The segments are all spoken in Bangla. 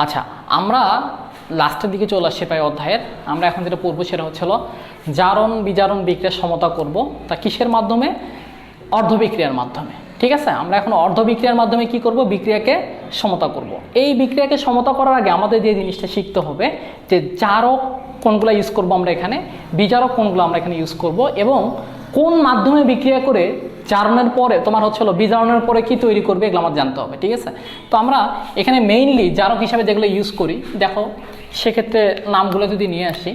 আচ্ছা, আমরা লাস্টের দিকে চলে আসছি প্রায় অধ্যায়ের। আমরা এখন যেটা পড়বো সেটা হচ্ছিল জারণ বিজারণ বিক্রিয়ার সমতা করব। তা কিসের মাধ্যমে? অর্ধ বিক্রিয়ার মাধ্যমে। ঠিক আছে, আমরা এখন অর্ধ বিক্রিয়ার মাধ্যমে কি করব? বিক্রিয়াকে সমতা করব। এই বিক্রিয়াকে সমতা করার আগে আমাদের যে জিনিসটা শিখতে হবে যে জারক কোনগুলো ইউজ করব আমরা এখানে, বিজারক কোনগুলো আমরা এখানে ইউজ করব, এবং কোন মাধ্যমে বিক্রিয়া করে জারণের পরে তোমার হচ্ছিল বিজারণের পরে কি তৈরি করবে, এগুলো আমার জানতে হবে। ঠিক আছে, তো আমরা এখানে মেইনলি জারক হিসাবে যেগুলো ইউজ করি, দেখো সেক্ষেত্রে নামগুলো যদি নিয়ে আসি,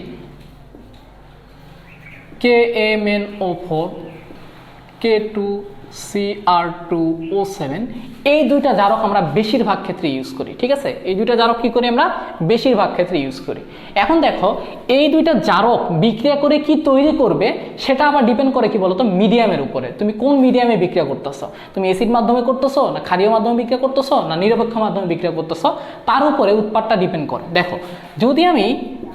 KMnO4, K2Cr2O7, এই দুইটা জারক আমরা বেশিরভাগ ক্ষেত্রে ইউজ করি। ঠিক আছে, এই দুইটা জারক কি করি আমরা? বেশিরভাগ ক্ষেত্রে ইউজ করি। এখন দেখো এই দুইটা জারক বিক্রিয়া করে কি তৈরি করবে সেটা আবার ডিপেন্ড করে কি বলতো? মিডিয়ামের উপরে। তুমি কোন মিডিয়ামে বিক্রিয়া করতেছো, তুমি অ্যাসিড মাধ্যমে করতেছো না ক্ষারীয় মাধ্যমে বিক্রিয়া করতেছো না নিরপেক্ষ মাধ্যমে বিক্রিয়া করতেছো, তার উপরে উৎপাদটা ডিপেন্ড করে। দেখো যদি আমি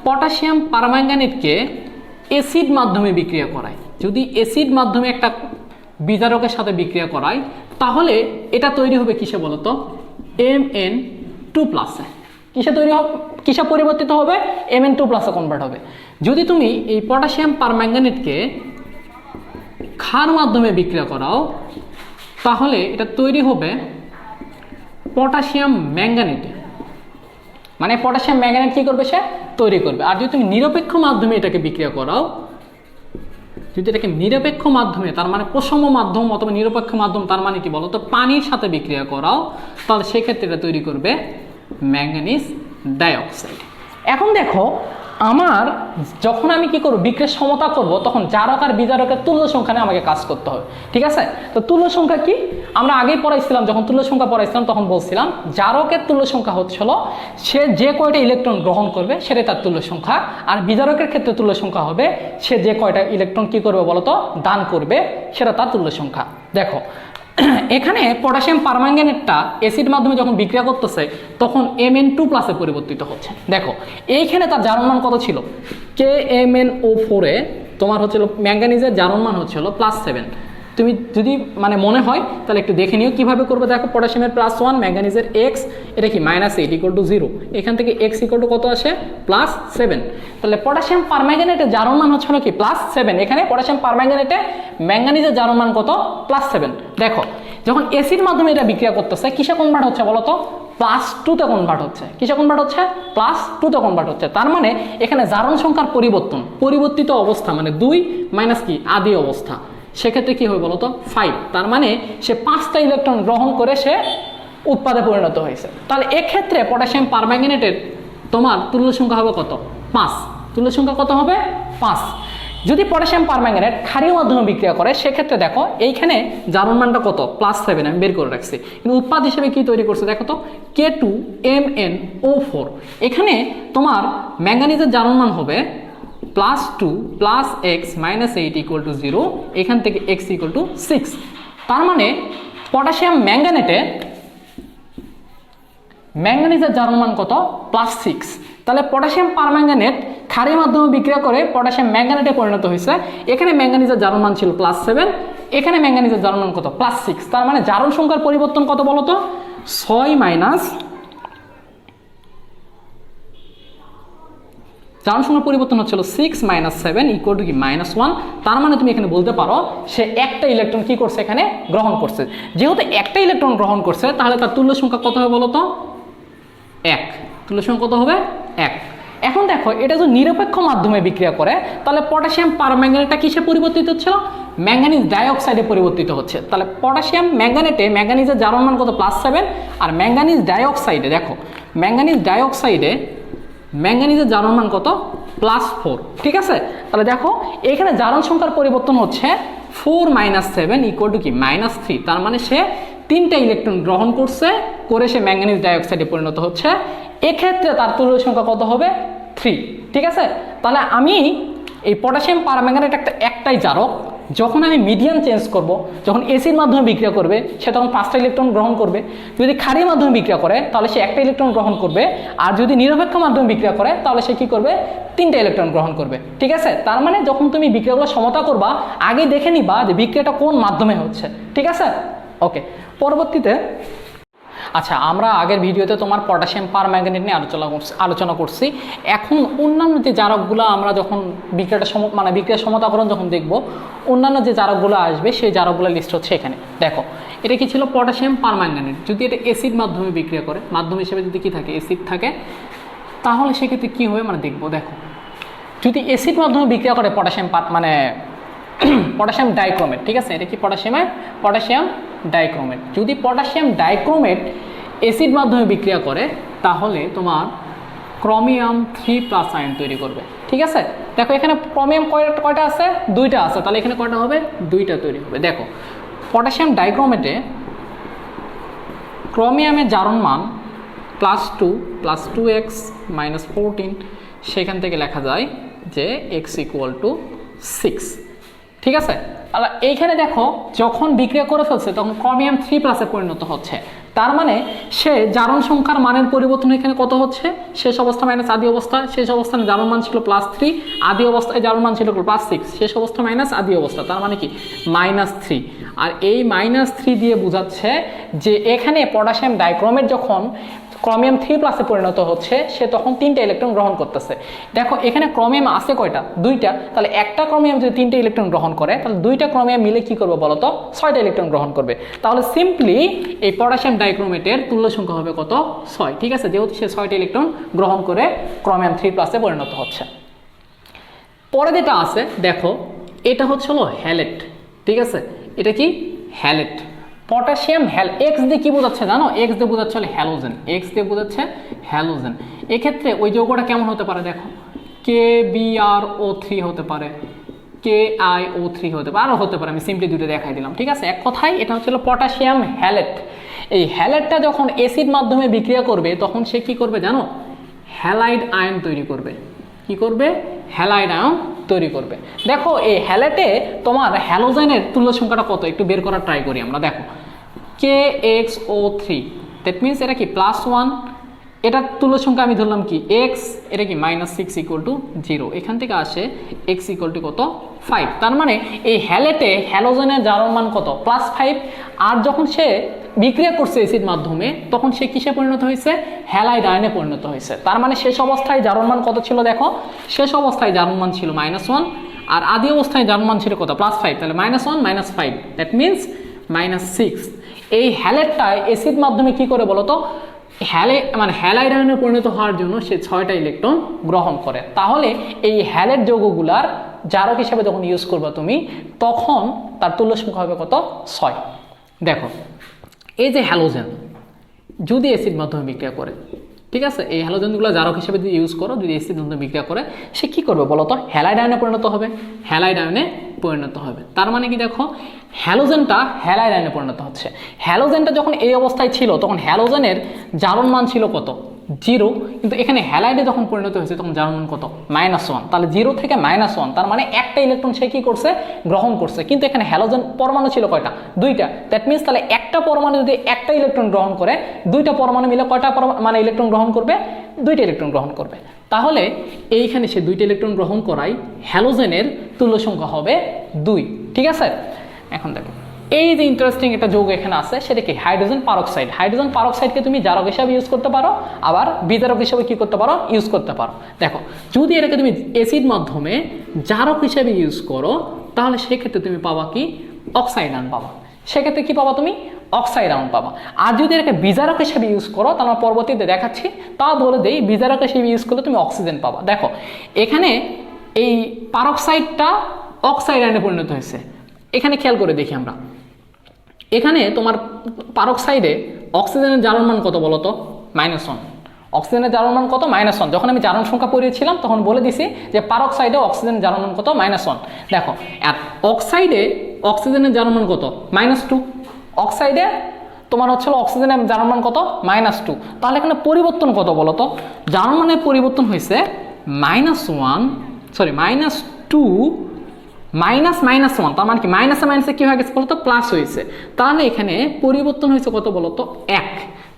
পটাশিয়াম পারম্যাঙ্গানেটকে অ্যাসিড মাধ্যমে বিক্রিয়া করাই, যদি অ্যাসিড মাধ্যমে একটা বিজারকের সাথে বিক্রিয়া করাই, তাহলে এটা তৈরি হবে কিসে বলতো? Mn2+। কিসে তৈরি হবে? কিসে পরিবর্তিত হবে? Mn2+ কনভার্ট হবে। যদি তুমি এই পটাশিয়াম পারম্যাঙ্গানেটকে ক্ষার মাধ্যমে বিক্রিয়া করাও, তাহলে এটা তৈরি হবে পটাশিয়াম ম্যাঙ্গানেটে। মানে পটাশিয়াম ম্যাঙ্গানেট কি করবে? সে তৈরি করবে। আর যদি তুমি নিরপেক্ষ মাধ্যমে এটাকে বিক্রিয়া করাও, যদি এটাকে নিরপেক্ষ মাধ্যমে, তার মানে প্রসম মাধ্যম অথবা নিরপেক্ষ মাধ্যম, তার মানে কি বলতো? পানির সাথে বিক্রিয়া করাও, তাহলে সেক্ষেত্রে এটা তৈরি করবে ম্যাঙ্গানিজ ডাইঅক্সাইড। এখন দেখো আমার যখন আমি কি করব? বিক্রিয়ার সমতা করব, তখন জারক আর বিজারকের তুল্য সংখ্যা নিয়ে আমাকে কাজ করতে হবে। ঠিক আছে, তো তুল্য সংখ্যা কি? আমরা আগেই পড়াইছিলাম, যখন তুল্য সংখ্যা পড়াইছিলাম তখন বলছিলাম জারকের তুল্য সংখ্যা হচ্ছিল সে যে কয়টা ইলেকট্রন গ্রহণ করবে সেটাই তার তুল্য সংখ্যা, আর বিজারকের ক্ষেত্রে তুল্য সংখ্যা হবে সে যে কয়টা ইলেকট্রন কি করবে বলতো? দান করবে, সেটা তার তুল্য সংখ্যা। দেখো এখানে পটাশিয়াম পারম্যাঙ্গানেটটা অ্যাসিড মাধ্যমে যখন বিক্রিয়া করতেছে তখন Mn2+ পরিবর্তিত হচ্ছে। দেখো এইখানে তার জারণ মান কত ছিল? KMnO4 এ তোমার হচ্ছিল ম্যাঙ্গানিজের জারণ মান হচ্ছিল +7। তুমি যদি মানে মনে হয় তাহলে একটু দেখে নিও কিভাবে করবে। দেখো পটাশিয়ামের +1, ম্যাঙ্গানিজের X, এটা কি -8 = 0। এখান থেকে X = কত আসে? +7। তাহলে পটাশিয়াম পারম্যাঙ্গানেটের জারণ মান হচ্ছিল কি? +7। এখানে পটাশিয়াম পারম্যাঙ্গানেটে ম্যাঙ্গানিজের জারণ মান কত? +7। দেখো যখন অ্যাসিড মাধ্যমে এটা বিক্রিয়া করতেছে কিসে কনভার্ট হচ্ছে বলতো? +2 কনভার্ট হচ্ছে। কিসে কনভার্ট হচ্ছে? +2 কনভার্ট হচ্ছে। তার মানে এখানে জারণ সংখ্যার পরিবর্তিত অবস্থা মানে 2 মাইনাস কি আদি অবস্থা, সেক্ষেত্রে কি হবে বলতো? 5। তার মানে সে 5টা ইলেকট্রন গ্রহণ করে সে উৎপাদে পরিণত হয়েছে। তাহলে এক্ষেত্রে পটাশিয়াম পারম্যাঙ্গানেটের তোমার তুল্য সংখ্যা হবে কত? 5। তুল্য সংখ্যা কত হবে? 5। যদি পটাশিয়াম পারম্যাঙ্গানেট ক্ষারীয় মাধ্যমে বিক্রিয়া করে সেক্ষেত্রে দেখো এইখানে জারণ মানটা কত? +7 আমি বের করে রাখছি। কিন্তু উৎপাদ হিসেবে কি তৈরি করছে দেখো তো? K2MnO4। এখানে তোমার ম্যাঙ্গানিজের জারণ মান হবে +2 + X -8 = 0। এখান থেকে X = 6। তার মানে পটাশিয়াম ম্যাঙ্গানিজের জারণ মান কত? +6। তাহলে পটাশিয়াম পারম্যাঙ্গানেট ক্ষারীয় মাধ্যমে বিক্রিয়া করে পটাশিয়াম ম্যাঙ্গানেটে পরিণত হয়েছে। এখানে ম্যাঙ্গানিজের জারণ মান ছিল +7, এখানে ম্যাঙ্গানিজের জারণ মান কত? +6। তার মানে জারণ সংখ্যার পরিবর্তন কত বলতো? 6 মাইনাস জারণ সংখ্যার পরিবর্তন হচ্ছিল 6 - 7 = কি -1। তার মানে তুমি এখানে বলতে পারো সে একটা ইলেকট্রন কি করছে? এখানে গ্রহণ করছে। যেহেতু একটা ইলেকট্রন গ্রহণ করছে তাহলে তার তুল্য সংখ্যা কত হবে বলতো? 1। তুল্য সংখ্যা কত হবে? 1। এখন দেখো এটা যদি নিরপেক্ষ মাধ্যমে বিক্রিয়া করে তাহলে পটাশিয়াম পারম্যাঙ্গানেটটা কিসে পরিবর্তিত হচ্ছিল? ম্যাঙ্গানিজ ডাইঅক্সাইডে পরিবর্তিত হচ্ছে। তাহলে পটাশিয়াম ম্যাঙ্গানেটে ম্যাঙ্গানিজের জারণ মান কত? +7। আর ম্যাঙ্গানিজ ডাইঅক্সাইডে দেখো ম্যাঙ্গানিজ ডাইঅক্সাইডে ম্যাঙ্গানিজের জারণ মান কত? +4। ঠিক আছে, তাহলে দেখো এখানে জারণ সংখ্যার পরিবর্তন হচ্ছে 4 - 7 = কি -3। তার মানে সে 3টা ইলেকট্রন গ্রহণ করছে, করে সে ম্যাঙ্গানিজ ডাইঅক্সাইডে পরিণত হচ্ছে। এক্ষেত্রে তার তুল্য সংখ্যা কত হবে? 3। ঠিক আছে, তাহলে আমি এই পটাশিয়াম পারম্যাঙ্গানেট একটাই জারক, যখন আমি মিডিয়াম চেঞ্জ করব, যখন অ্যাসিড মাধ্যমে বিক্রিয়া করবে সে তখন 5টা ইলেকট্রন গ্রহণ করবে। যদি ক্ষারীয় মাধ্যমে বিক্রিয়া করে তাহলে সে একটা ইলেকট্রন গ্রহণ করবে, আর যদি নিরপেক্ষ মাধ্যমে বিক্রিয়া করে তাহলে সে কি করবে? 3টা ইলেকট্রন গ্রহণ করবে। ঠিক আছে, তার মানে যখন তুমি বিক্রিয়াগুলো সমতা করবা আগে দেখে নিবা যে বিক্রিয়াটা কোন মাধ্যমে হচ্ছে। ঠিক আছে, ওকে। পরবর্তীতে আচ্ছা, আমরা আগের ভিডিওতে তোমার পটাশিয়াম পার ম্যাঙ্গানেট নিয়ে আলোচনা করছি। এখন অন্যান্য যে জারকগুলো আমরা যখন বিক্রিয়া সমতাকরণ যখন দেখব, অন্যান্য যে জারকগুলো আসবে সেই জারকগুলো লিস্ট হচ্ছে এখানে। দেখো, এটা কি ছিল? পটাশিয়াম পার ম্যাঙ্গানেট। যদি এটা অ্যাসিড মাধ্যমে বিক্রিয়া করে, মাধ্যম হিসেবে যদি কি থাকে, অ্যাসিড থাকে, তাহলে সেক্ষেত্রে কী হবে দেখবো। দেখো, যদি অ্যাসিড মাধ্যমে বিক্রিয়া করে পটাশিয়াম পটাশিয়াম ডাইক্রোমেট, ঠিক আছে, এটা কি পটাশিয়াম ডাইক্রোমেট। যদি পটাশিয়াম ডাইক্রোমেট অ্যাসিড মাধ্যমে বিক্রিয়া করে, তাহলে তোমার ক্রোমিয়াম 3+ আয়ন তৈরি করবে, ঠিক আছে। দেখো, এখানে ক্রোমিয়াম কয়টা আছে? 2টা আছে, তাহলে এখানে কয়টা হবে? 2টা তৈরি হবে। দেখো, পটাশিয়াম ডাইক্রোমেটে ক্রোমিয়ামের জারণ মান +2 + 2x - 14, সেখান থেকে লেখা যায় যে x = 6, ঠিক আছে। আর এইখানে দেখো, যখন বিক্রিয়া করে ফেলছে তখন ক্রোমিয়াম 3+ পরিণত হচ্ছে। তার মানে সে জারণ সংখ্যার মানের পরিবর্তন এখানে কত হচ্ছে? শেষ অবস্থা মাইনাস আদি অবস্থা। শেষ অবস্থায় জারণ মান ছিল +3, আদি অবস্থায় জারণ মান ছিল +6, শেষ অবস্থা মাইনাস আদি অবস্থা, তার মানে কি -3। আর এই -3 দিয়ে বোঝাচ্ছে যে এখানে পটাশিয়াম ডাইক্রোমেট যখন ক্রোমিয়াম 3+ পরিণত হচ্ছে, সে তখন 3টা ইলেকট্রন গ্রহণ করতেছে। দেখো, এখানে ক্রোমিয়াম আছে কয়টা? 2টা। তাহলে একটা ক্রোমিয়াম যদি 3টা ইলেকট্রন গ্রহণ করে, তাহলে 2টা ক্রোমিয়াম মিলে কি করবে বলো তো? 6টা ইলেকট্রন গ্রহণ করবে। তাহলে সিম্পলি এই পটাশিয়াম ডাইক্রোমেটের তুল্য সংখ্যা হবে কত? 6, ঠিক আছে, যেহেতু সে 6টা ইলেকট্রন গ্রহণ করে ক্রোমিয়াম 3+ পরিণত হচ্ছে। পরে যেটা আছে দেখো, এটা হচ্ছে হলো হ্যালেট, ঠিক আছে। এটা কি? হ্যালেট। পটাশিয়াম এক্স দিয়ে কি বোঝাচ্ছে জানো? এক্স দিয়ে বোঝাচ্ছে হলো হ্যালোজেন। এক্স দিয়ে বোঝাচ্ছে হ্যালোজেন। এক্ষেত্রে ওই যৌগটা কেমন হতে পারে? দেখো, KBrO3 হতে পারে, KiO3 হতে পারে, আরও হতে পারে। আমি সিম্পলি দুটো দেখাই দিলাম, ঠিক আছে। এক কথায় এটা হচ্ছে পটাশিয়াম হ্যালেট। এই হ্যালেটটা যখন অ্যাসিড মাধ্যমে বিক্রিয়া করবে, তখন সে কি করবে জানো? হ্যালাইড আয়ন তৈরি করবে। কি করবে? হ্যালাইড আয়ন তৈরি করবে। দেখো, এই হ্যালেটে তোমার হ্যালোজেনের তুল্য সংখ্যাটা কত একটু বের করার ট্রাই করি আমরা। দেখো, KXO3, দ্যাট মিনস এটা কি +1, এটার তুল্য সংখ্যা আমি ধরলাম কি x, এটা কি -6 = 0, এখান থেকে আসে x = কত? 5। তার মানে এই হ্যালেটে হ্যালোজেনের জারণ মান কত? +5। আর যখন সে বিক্রিয়া করছে অ্যাসিড মাধ্যমে, তখন সে কিসে পরিণত হয়েছে? হ্যালাইড আয়নে পরিণত হয়েছে। তার মানে শেষ অবস্থায় জারণ মান কত ছিল? দেখো, শেষ অবস্থায় জারণ মান ছিল -1, আর আদি অবস্থায় জারণ মান ছিল কত? +5। তাহলে -1 - 5, দ্যাট মিনস -6। এই হ্যালেটটা অ্যাসিড মাধ্যমে কি করে বলো তো? হ্যালাইড আয়নে পরিণত হওয়ার জন্য সে 6টা ইলেকট্রন গ্রহণ করে। তাহলে এই হ্যালেট যৌগগুলার জারক হিসাবে যখন ইউজ করবে তুমি, তখন তার তুল্য সংখ্যা হবে কত? 6। দেখো, এই যে হ্যালোজেন যদি অ্যাসিড মাধ্যমে বিক্রিয়া করে, ঠিক আছে, এই হ্যালোজেনগুলো জারক হিসেবে যদি ইউজ করো, যদি অ্যাসিড মাধ্যমে বিক্রিয়া করে, সে কি করবে বলো তো? হ্যালাইড আয়নে পরিণত হবে। হ্যালাইড আয়নে পরিণত হবে। তার মানে কি? দেখো, হ্যালোজেনটা হ্যালাইড আয়নে পরিণত হচ্ছে। হ্যালোজেনটা যখন এই অবস্থায় ছিল, তখন হ্যালোজেনের জারণ মান ছিল কত? 0। কিন্তু এখানে হ্যালাইডে যখন পরিণত হয়েছে, তখন জারণ মান কত? -1। তাহলে 0 থেকে -1, তার মানে একটা ইলেকট্রন সে কি করছে? গ্রহণ করছে। কিন্তু এখানে হ্যালোজেন পরমাণু ছিল কয়টা? 2টা। দ্যাট মিনস তাহলে একটা পরমাণু যদি একটা ইলেকট্রন গ্রহণ করে, 2টা পরমাণু মিলে কয়টা ইলেকট্রন গ্রহণ করবে? 2টা ইলেকট্রন গ্রহণ করবে। তাহলে এইখানে সে 2টা ইলেকট্রন গ্রহণ করায় হ্যালোজেনের তুল্য সংখ্যা হবে 2, ঠিক আছে। এখন দেখো, এই যে ইন্টারেস্টিং একটা যৌগ এখানে আছে, সেটা কি? Hydrogen peroxide. হাইড্রোজেন পারক্সাইডকে তুমি জারক হিসাবে ইউজ করতে পারো, আবার বিজারক হিসাবে কি করতে পারো? ইউজ করতে পারো। দেখো, যদি এটাকে তুমি অ্যাসিড মাধ্যমে জারক হিসাবে ইউজ করো, তাহলে সেক্ষেত্রে তুমি পাবা কি? অক্সাইড আয়ন পাবা। সেক্ষেত্রে কি পাবা তুমি? অক্সাইড আয়ন পাবা। আর যদি এটাকে বিজারক হিসাবে ইউজ করো, তাহলে পরবর্তীতে দেখাচ্ছি, তা বলে দেই, বিজারক হিসেবে ইউজ করলে তুমি অক্সিজেন পাবা। দেখো, এখানে এই পারক্সাইডটা অক্সাইড আয়নে পরিণত হয়েছে। এখানে খেয়াল করে দেখি আমরা, এখানে তোমার পারক্সাইডে অক্সিজেনের জারণ মান কত বলো তো? -1। অক্সিজেনের জারণ মান কত? -1। যখন আমি জারণ সংখ্যা পড়িয়েছিলাম, তখন বলে দিছি যে পারক্সাইডে অক্সিজেনের জারণ মান কত? -1। দেখো, আর অক্সাইডে অক্সিজেনের জারণ মান কত? -2। অক্সাইডে তোমার হচ্ছে অক্সিজেনের জারণ মান কত? -2। তাহলে এখানে পরিবর্তন কত বলো তো? জারণ মানের পরিবর্তন হয়েছে -2 -1, তার মানে কি? মাইনাসে মাইনাসে কি হয়ে গেছে বলতো? প্লাস হয়েছে। তাহলে এখানে পরিবর্তন হয়েছে কত বলতো? 1।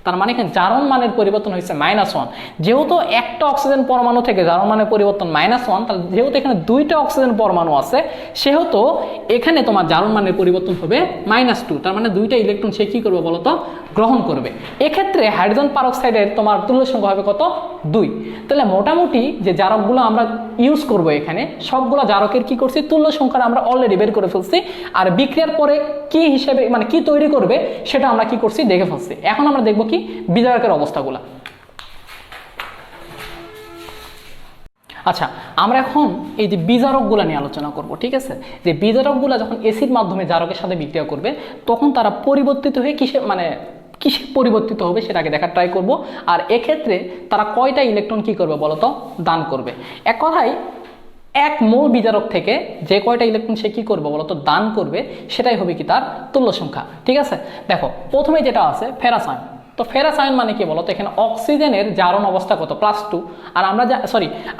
তার মানে এখানে জারণ মানের পরিবর্তন হয়েছে -1। যেহেতু একটা অক্সিজেন পরমাণু থেকে জারণ মানের পরিবর্তন -1, তাহলে যেহেতু এখানে দুইটা অক্সিজেন পরমাণু আছে সেহেতু এখানে তোমার জারণ মানের পরিবর্তন হবে -2। তার মানে দুইটা ইলেকট্রন সে কি করবে বলতো, গ্রহণ করবে। এক্ষেত্রে হাইড্রোজেন পারঅক্সাইডের তোমার তুল্য সংখ্যা হবে কত, 2। তাহলে মোটামুটি যে জারকগুলো আমরা ইউজ করব এখানে সবগুলো জারকের কি করছি, তুল্য সংখ্যাটা আমরা অলরেডি বের করে ফেলছি। আর বিক্রিয়ার পরে কি হিসেবে মানে কি তৈরি করবে সেটা আমরা কি করছি দেখে ফেলছি। এখন আমরা দেখব কি বিজারকের অবস্থাগুলো। আচ্ছা, আমরা এখন এই যে বিজারকগুলো নিয়ে আলোচনা করব, ঠিক আছে। যে বিজারকগুলো যখন এসিড মাধ্যমে জারকের সাথে বিক্রিয়া করবে তখন তারা পরিবর্তিত হয়ে কিসে পরিবর্তিত হবে সেটাকে দেখার ট্রাই করব। আর এক্ষেত্রে তারা কয়টা ইলেকট্রন কি করবে বলতো, দান করবে। এক কথায় এক মোল বিজারক থেকে যে কয়টা ইলেকট্রন সে কি করবে বলতো, দান করবে, সেটাই হবে কি তার তুল্য সংখ্যা, ঠিক আছে। দেখো প্রথমে যেটা আছে ফেরাস আয়ন। তো ফেরাস আয়ন মানে কি বলতো, এখানে অক্সিজেনের জারণ অবস্থা কত, +2। আর আমরা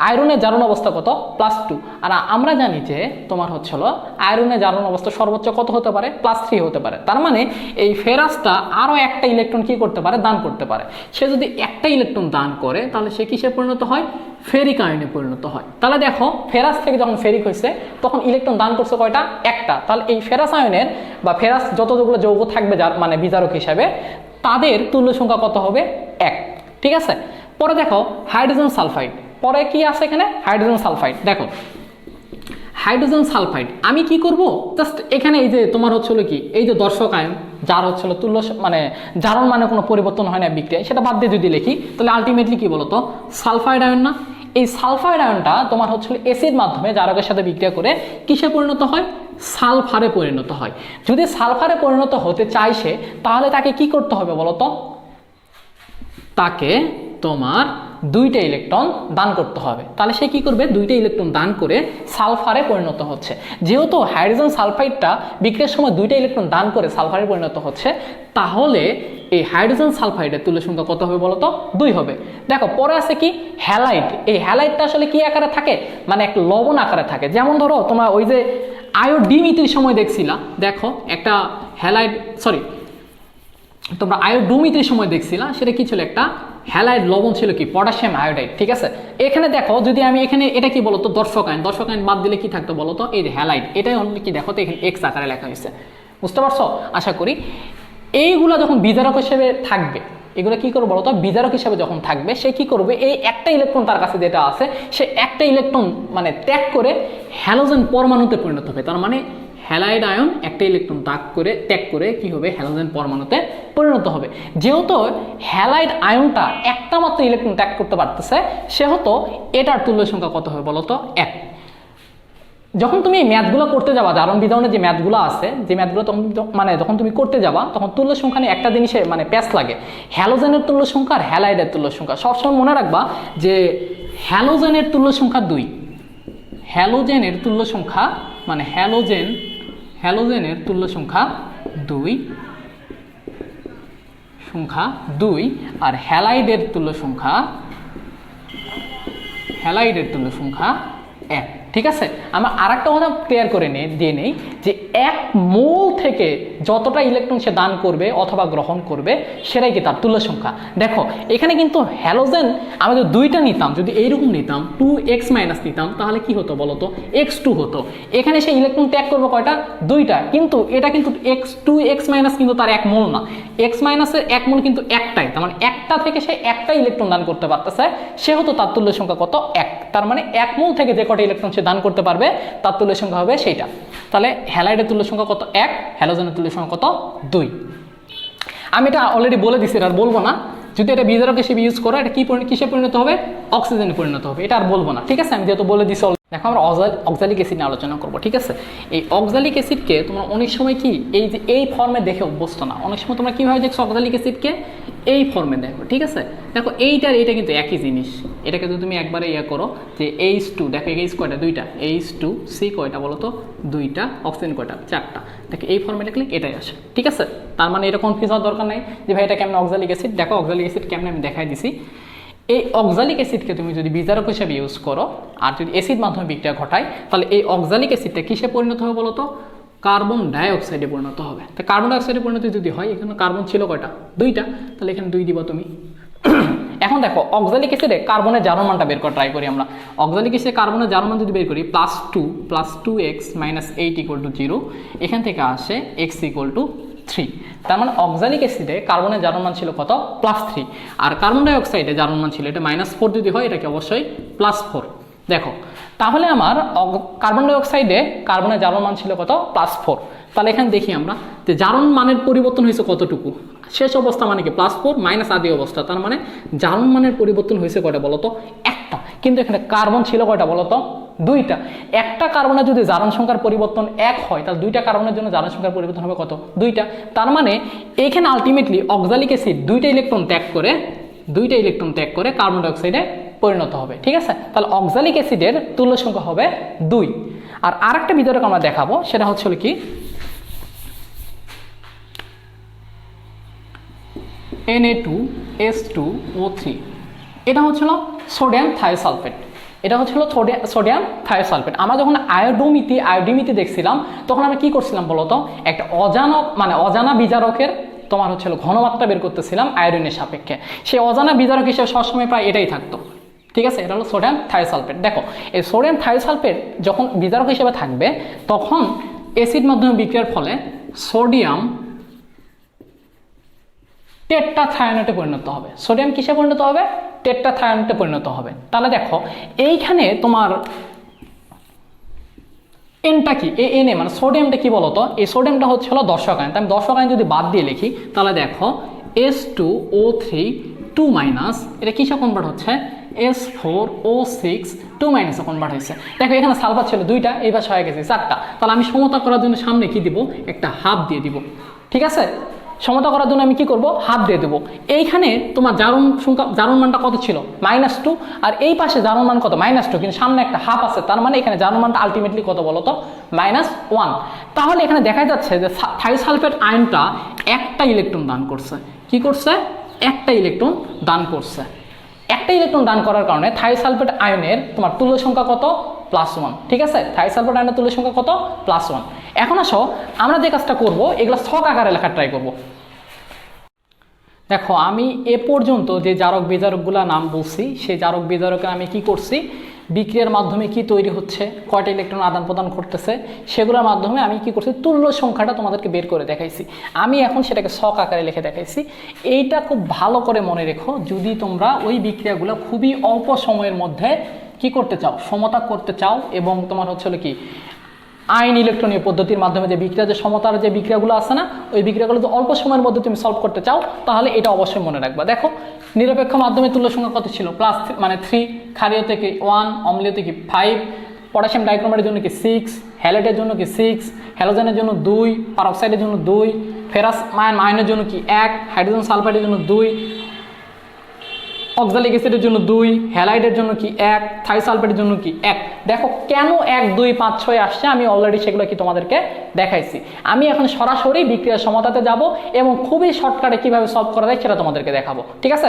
আয়রনের জারণ অবস্থা কত, +2। আর আমরা জানি যে তোমার হচ্ছিল আয়রনের জারণ অবস্থা সর্বোচ্চ কত হতে পারে, +3 হতে পারে। তার মানে এই ফেরাসটা আরও একটা ইলেকট্রন কি করতে পারে, দান করতে পারে। সে যদি একটা ইলেকট্রন দান করে তাহলে সে কিসে পরিণত হয়, ফেরিক আয়নে পরিণত হয়। তাহলে দেখো ফেরাস থেকে যখন ফেরিক হয়েছে তখন ইলেকট্রন দান করছে কয়টা, একটা। তাহলে এই ফেরাস আয়নের বা ফেরাস যতগুলো যৌগ থাকবে যার মানে বিজারক হিসাবে তাদের তুল্য সংখ্যা কত হবে, 1, ঠিক আছে। পরে দেখো হাইড্রোজেন সালফাইড, পরে কি আছে এখানে, হাইড্রোজেন সালফাইড। দেখো হাইড্রোজেন সালফাইড আমি কি করব, জাস্ট এখানে এই যে তোমার হচ্ছিল কি, এই যে দর্শক আয়ন যার হচ্ছিল তুল্য মানে জারণ মানে কোনো পরিবর্তন হয় না বিক্রিয়ায়, সেটা বাদ দিয়ে যদি লিখি তাহলে আলটিমেটলি কি বলতো, সালফাইড আয়ন না। এই সালফাইড আয়নটা তোমার হচ্ছিল এসিড মাধ্যমে জারকের সাথে বিক্রিয়া করে কিসে পরিণত হয়, সালফারে পরিণত হয়। যদি সালফারে পরিণত হতে চায় সে, তাহলে তাকে কি করতে হবে বলতো, তাকে তোমার দুইটা ইলেকট্রন দান করতে হবে। তাহলে সে কি করবে, দুইটা ইলেকট্রন দান করে সালফারে পরিণত হচ্ছে। যেহেতু হাইড্রোজেন সালফাইডটা বিক্রিয়ার সময় দুইটা ইলেকট্রন দান করে সালফারে পরিণত হচ্ছে, তাহলে এই হাইড্রোজেন সালফাইডের তুল্য সংখ্যা কত হবে বলতো, 2 হবে। দেখো পরে আছে কি হ্যালাইড। এই হ্যালাইডটা আসলে কি আকারে থাকে, মানে একটা লবণ আকারে থাকে। যেমন ধরো তোমরা ওই যে আয়োডিমিত্রির সময় দেখছিলা, দেখো একটা হ্যালাইড তোমরা আয়োডোমিত্রির সময় দেখছিলা, সেটা কি ছিল, একটা হ্যালাইড লবণ ছিল কি, পটাশিয়াম আয়োডাইড, ঠিক আছে। এখানে দেখো যদি আমি এখানে এটা কি বলতো, দর্শক আয়ন বাদ দিলে কি থাকতো বলতো, এই যে হ্যালাইড, এটাই হলো কি, দেখো তো এখানে X আকারে লেখা হয়েছে, বুঝতে পারছো আশা করি। এইগুলা যখন বিজারক হিসেবে থাকবে, এগুলো কি করবে বলতো, বিজারক হিসেবে যখন থাকবে সে কি করবে, এই একটা ইলেকট্রন তার কাছে যেটা আছে সে একটা ইলেকট্রন মানে ত্যাগ করে হ্যালোজেন পরমাণুতে পরিণত হবে। তার মানে হ্যালাইড আয়ন একটা ইলেকট্রন ত্যাগ করে কি হবে, হ্যালোজেন পরমাণুতে পরিণত হবে। যেহেতু হ্যালাইড আয়নটা একটা মাত্র ইলেকট্রন ত্যাগ করতে পারতেছে, সেহেতু এটার তুল্য সংখ্যা কত হবে বলতো, 1। যখন তুমি এই ম্যাথগুলো করতে যাবা, জারণ বিধানের যে ম্যাথগুলো আছে, যে ম্যাথগুলো মানে যখন তুমি করতে যাবা তখন তুল্য সংখ্যা নিয়ে একটা জিনিসে মানে প্যাচ লাগে, হ্যালোজেনের তুল্য সংখ্যা আর হ্যালাইডের তুল্য সংখ্যা। সবসময় মনে রাখবা যে হ্যালোজেনের তুল্য সংখ্যা 2, হ্যালোজেনের তুল্য সংখ্যা মানে হ্যালোজেনের তুল্য সংখ্যা 2 আর হ্যালাইডের তুল্য সংখ্যা 1, ঠিক আছে। আমরা আরেকটা কথা ক্লিয়ার করে দিয়ে নেই যে এক মোল থেকে যতটা ইলেকট্রন সে দান করবে অথবা গ্রহণ করবে সেটাই কি তার তুল্য সংখ্যা। দেখো এখানে কিন্তু হ্যালোজেন আমরা যদি 2টা নিতাম, যদি এইরকম নিতাম 2x মাইনাস নিতাম, তাহলে কি হতো বলতো, x2 হতো। এখানে সে ইলেকট্রন ত্যাগ করবে কয়টা, 2টা, কিন্তু এটা কিন্তু x মাইনাস কিন্তু তার 1 মোল না, x মাইনাসের 1 মোল কিন্তু একটাই। তার মানে একটা থেকে সে একটা ইলেকট্রন দান করতে পারতেছে, সেহেতু তার তুল্য সংখ্যা কত, 1। তার মানে 1 মোল থেকে যে কটা ইলেকট্রন সে দান করতে পারবে তার তুল্য সংখ্যা হবে সেইটা। তাহলে হ্যালাইডের তুল্য সংখ্যা কত, 1, হ্যালোজেনের তুল্য সংখ্যা কত, 2। আমি এটা অলরেডি বলে দিচ্ছি, এটা আর বলবো না। যদি এটা বিজারক হিসেবে ইউজ করো, এটা কিসে পরিণত হবে, অক্সিজেনে পরিণত হবে, এটা আর বলবো না, ঠিক আছে। আমি যেহেতু বলে দিচ্ছি। দেখো আমরা অক্সালিক অ্যাসিড নিয়ে আলোচনা করবো, ঠিক আছে। এই অক্সালিক অ্যাসিডকে তোমরা অনেক সময় কি এই ফর্মে দেখে অভ্যস্ত না, অনেক সময় তোমরা কীভাবে দেখছো অক্সালিক অ্যাসিডকে এই ফর্মে দেখো, ঠিক আছে। দেখো এইটা কিন্তু একই জিনিস। এটাকে যদি তুমি একবারে করো যে H2, দেখো H কয়টা, 2টা, H2C কয়টা বলো তো, 2টা, অক্সিজেন কয়টা, 4টা। দেখো এই ফর্মে লিখলে এটাই আসে, ঠিক আছে। তার মানে এটা কনফিউজ হওয়ার দরকার নাই যে ভাই এটা কেমন অক্সালিক অ্যাসিড। দেখো অক্সালিক অ্যাসিড কেমন আমি দেখাই দিছি। এই অক্সালিক অ্যাসিডকে তুমি যদি বিজারক হিসেবে ইউজ করো আর যদি অ্যাসিড মাধ্যমে বিক্রিয়া ঘটায়, তাহলে এই অক্সালিক অ্যাসিডটা কিসে পরিণত হবে বলো তো, কার্বন ডাইঅক্সাইডে পরিণত হবে। তো কার্বন ডাইঅক্সাইডে পরিণত যদি হয়, এখানে কার্বন ছিল কয়টা? 2টা, তাহলে এখানে 2 দিবা তুমি। এখন দেখো অক্সালিক অ্যাসিডে কার্বনের জারণ মানটা বের করা ট্রাই করি আমরা। অক্সালিক অ্যাসিডে কার্বনের জারণ মান যদি বের করি +2 - 8 = 0, এখান থেকে আসে x = 3। তার মানে অক্সালিক অ্যাসিডে কার্বনের জারণ মান ছিল কত? +3। আর কার্বন ডাইঅক্সাইডে জারণ মান ছিল এটা -4 যদি হয়, এটাকে অবশ্যই +4। দেখো তাহলে আমার কার্বন ডাইঅক্সাইডে কার্বনের জারণ মান ছিল কত? +4। তাহলে এখানে দেখি আমরা যে জারণ মানের পরিবর্তন হয়েছে কতটুকু। শেষ অবস্থা মানে কি +4 মাইনাস আদি অবস্থা, তার মানে জারণ মানের পরিবর্তন হয়েছে কয়টা বলতো? একটা। কিন্তু এখানে কার্বন ছিল কয়টা বলতো? 2টা। একটা কার্বনের যদি জারণ সংখ্যার পরিবর্তন 1 হয়, তাহলে 2টা কার্বনের জন্য জারণ সংখ্যার পরিবর্তন হবে কত? 2টা। তার মানে এখানে আলটিমেটলি অক্সালিক অ্যাসিড 2টা ইলেকট্রন ত্যাগ করে কার্বন ডাইঅক্সাইডে পরিণত হবে। ঠিক আছে, তাহলে অক্সালিক অ্যাসিডের তুল্য সংখ্যা হবে 2। আর আরেকটা বিতরক আমরা দেখাবো, সেটা হচ্ছে কি Na2S2O3। এটা হচ্ছিল সোডিয়াম থায়োসালফেট। আমরা যখন আয়োডিমিতি দেখছিলাম, তখন আমরা কি করছিলাম বলতো? একটা অজানা বিজারকের তোমার হচ্ছিল ঘনমাত্রা বের করতেছিলাম আয়োডিনের সাপেক্ষে। সেই অজানা বিজারক হিসেবে সবসময় প্রায় এটাই থাকতো। ঠিক আছে, এটা হলো সোডিয়াম থায়োসালফেট। দেখো এই সোডিয়াম থায়োসালফেট যখন বিজারক হিসেবে থাকবে, তখন অ্যাসিড মাধ্যমে বিক্রিয়ার ফলে সোডিয়াম টেট্রাথায়োনেটে পরিণত হবে। সোডিয়াম কিসে পরিণত হবে? টেট্রাথায়োনেটে পরিণত হবে। তাহলে দেখো এইখানে তোমার এনটা কি? এনে মানে সোডিয়ামটা কি বলতো? এই সোডিয়ামটা হচ্ছে হলো দর্শক আয়ন। আমি দর্শক আয়ন যদি বাদ দিয়ে লিখি, তাহলে দেখো S2O3 2- এটা কিসে কনভার্ট হচ্ছে? S4O6 2- কনভার্ট হয়েছে। দেখো এখানে সালফার ছিল 2টা, এই পাশে হয়ে গেছে 4টা। তাহলে আমি সমতা করার জন্য সামনে কি দিব? একটা হাফ দিয়ে দিব। ঠিক আছে, সমতা করার জন্য আমি কি করব? হাফ দিয়ে দেবো। এইখানে তোমার জারণ মানটা কত ছিল? -2। আর এই পাশে জারণ মান কত? -2, কিন্তু সামনে একটা হাফ আছে, তার মানে এখানে জারণ মানটা আলটিমেটলি কত বলতো? -1। তাহলে এখানে দেখা যাচ্ছে যে থায়োসালফেট আয়নটা একটা ইলেকট্রন দান করছে। কি করছে? একটা ইলেকট্রন দান করছে। একটা ইলেকট্রন দান করার কারণে থায়োসালফেট আয়নের তোমার তুল্য সংখ্যা কত? +1। ঠিক আছে, থায়োসালফেট আয়নের তুল্য সংখ্যা কত? +1। এখন আসো আমরা যে কাজটা করব, এগুলো ছক আকারে লেখার ট্রাই করব। দেখো আমি এ পর্যন্ত যে জারক বিজারকগুলো নাম বলছি, সেই জারক বিজারকে আমি কি করছি? বিক্রিয়ার মাধ্যমে কি তৈরি হচ্ছে, কয়টা ইলেকট্রন আদান প্রদান করতেছে, সেগুলোর মাধ্যমে আমি কি করছি? তুল্য সংখ্যাটা তোমাদেরকে বের করে দেখাইছি। আমি এখন সেটাকে ছক আকারে লিখে দেখাইছি। এইটা খুব ভালো করে মনে রেখো, যদি তোমরা ওই বিক্রিয়াগুলো খুবই অল্প সময়ের মধ্যে কি করতে চাও? সমতা করতে চাও, এবং তোমার হচ্ছে কি আয়ন ইলেকট্রনীয় পদ্ধতির মাধ্যমে যে বিক্রিয়া, যে সমতার যে বিক্রিয়াগুলো আছে না, ওই বিক্রিয়াগুলো যদি অল্প সময়ের মধ্যে তুমি সলভ করতে চাও, তাহলে এটা অবশ্যই মনে রাখবা। দেখো নিরপেক্ষ মাধ্যমে তুল্য সংখ্যা কত ছিল? +3, ক্ষারীয় থেকে 1, অম্লীয় থেকে 5, পটাশিয়াম ডাইক্রোমেটের জন্য কি 6, হ্যালেটের জন্য কি 6, হ্যালোজেনের জন্য 2, পারঅক্সাইডের জন্য 2, ফেরাস আয়নের জন্য কি 1, হাইড্রোজেন সালফাইডের জন্য 2, অক্সালিক অ্যাসিডের জন্য 2, হ্যালাইডের জন্য কি 1, থায়োসালফেটের জন্য কি 1। দেখো কেন 1, 2, 5, 6 আসছে, আমি অলরেডি সেগুলো কি তোমাদেরকে দেখাইছি। আমি এখন সরাসরি বিক্রিয়ার সমতাতে যাব এবং খুবই শর্টকাটে কিভাবে সলভ করা যায় সেটা তোমাদেরকে দেখাবো। ঠিক আছে।